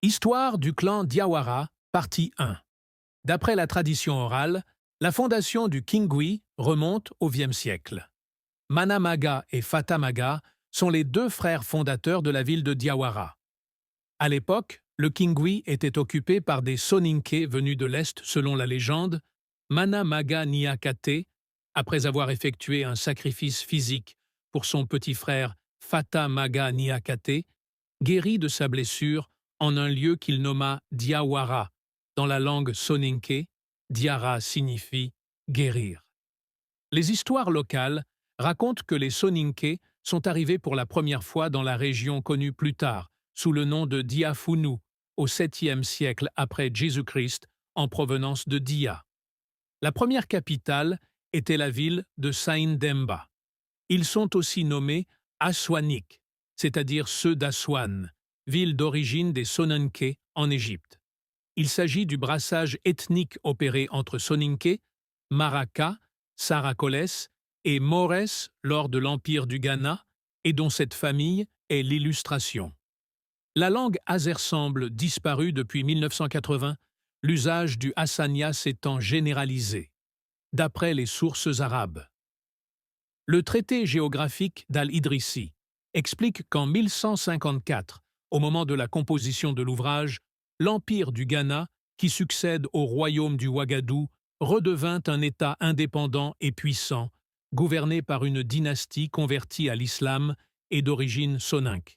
Histoire du clan Diawara, partie 1. D'après la tradition orale, la fondation du Kingui remonte au Vième siècle. Mana Maga et Fata Maga sont les deux frères fondateurs de la ville de Diawara. À l'époque, le Kingui était occupé par des Soninké venus de l'Est selon la légende. Mana Maga Niakate, après avoir effectué un sacrifice physique pour son petit frère Fata Maga Niakate, guérit de sa blessure en un lieu qu'il nomma Diawara. Dans la langue soninké, Diara signifie guérir. Les histoires locales racontent que les Soninké sont arrivés pour la première fois dans la région connue plus tard sous le nom de Diafunu au 7e siècle après Jésus-Christ en provenance de Dia. La première capitale était la ville de Saïndemba. Ils sont aussi nommés Aswanik, c'est-à-dire ceux d'Aswan, ville d'origine des Soninké en Égypte. Il s'agit du brassage ethnique opéré entre Soninké, Maraka, Saracoles et Maures lors de l'Empire du Ghana, et dont cette famille est l'illustration. La langue azer semble disparue depuis 1980, l'usage du hassania s'étant généralisé, d'après les sources arabes. Le traité géographique d'Al-Idrissi explique qu'en 1154, au moment de la composition de l'ouvrage, l'Empire du Ghana, qui succède au royaume du Ouagadou, redevint un État indépendant et puissant, gouverné par une dynastie convertie à l'islam et d'origine soninke.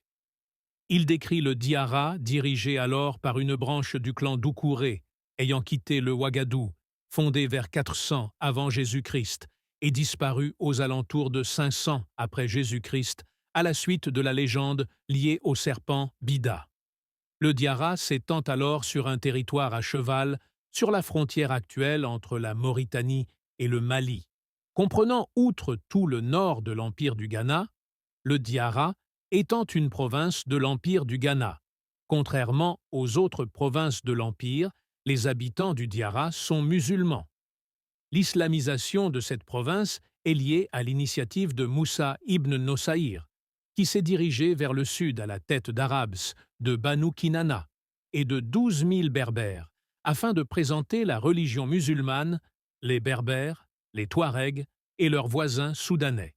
Il décrit le Diara, dirigé alors par une branche du clan Doucouré, ayant quitté le Ouagadou, fondé vers 400 avant Jésus-Christ, et disparu aux alentours de 500 après Jésus-Christ, à la suite de la légende liée au serpent Bida. Le Diara s'étend alors sur un territoire à cheval sur la frontière actuelle entre la Mauritanie et le Mali. Comprenant outre tout le nord de l'Empire du Ghana, le Diara étant une province de l'Empire du Ghana. Contrairement aux autres provinces de l'Empire, les habitants du Diara sont musulmans. L'islamisation de cette province est liée à l'initiative de Moussa ibn Nossaïr, qui s'est dirigé vers le sud à la tête d'Arabes, de Banu Kinana et de 12 000 Berbères, afin de présenter la religion musulmane, les Berbères, les Touaregs et leurs voisins soudanais.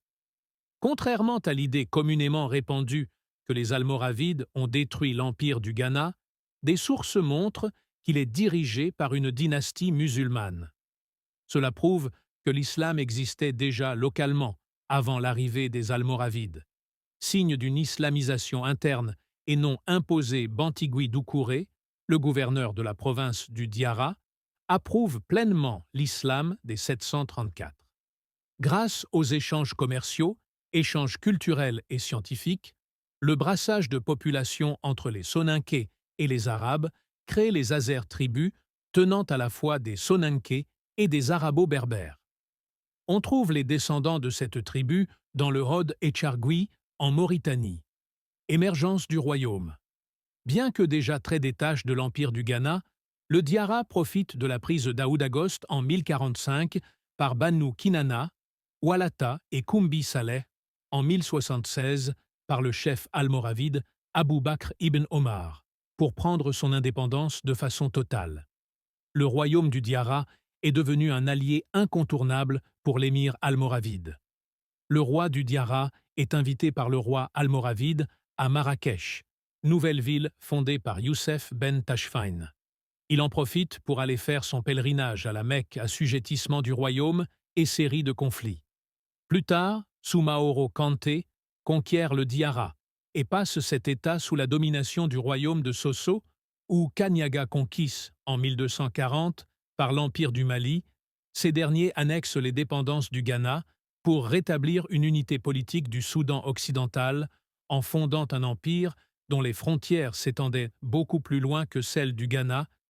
Contrairement à l'idée communément répandue que les Almoravides ont détruit l'empire du Ghana, des sources montrent qu'il est dirigé par une dynastie musulmane. Cela prouve que l'islam existait déjà localement, avant l'arrivée des Almoravides. Signe d'une islamisation interne et non imposée, Bantigui Doucouré, le gouverneur de la province du Diara, approuve pleinement l'islam des 734. Grâce aux échanges commerciaux, échanges culturels et scientifiques, le brassage de population entre les Soninké et les Arabes crée les Azers tribus tenant à la fois des Soninké et des Arabo-berbères. On trouve les descendants de cette tribu dans le Rod Etchargui en Mauritanie. Émergence du royaume. Bien que déjà très détaché de l'Empire du Ghana, le Diara profite de la prise d'Aoudagost en 1045 par Banu Kinana, Walata et Koumbi Saleh en 1076 par le chef almoravide Abou Bakr ibn Omar, pour prendre son indépendance de façon totale. Le royaume du Diara est devenu un allié incontournable pour l'émir almoravide. Le roi du Diara est invité par le roi almoravide à Marrakech, nouvelle ville fondée par Youssef ben Tachfine. Il en profite pour aller faire son pèlerinage à la Mecque, assujettissement du royaume et série de conflits. Plus tard, Soumaoro Kanté conquiert le Diara et passe cet État sous la domination du royaume de Sosso, ou Kanyaga conquis en 1240 par l'Empire du Mali. Ces derniers annexent les dépendances du Ghana pour rétablir une unité politique du Soudan occidental en fondant un empire dont les frontières s'étendaient beaucoup plus loin que celles du Ghana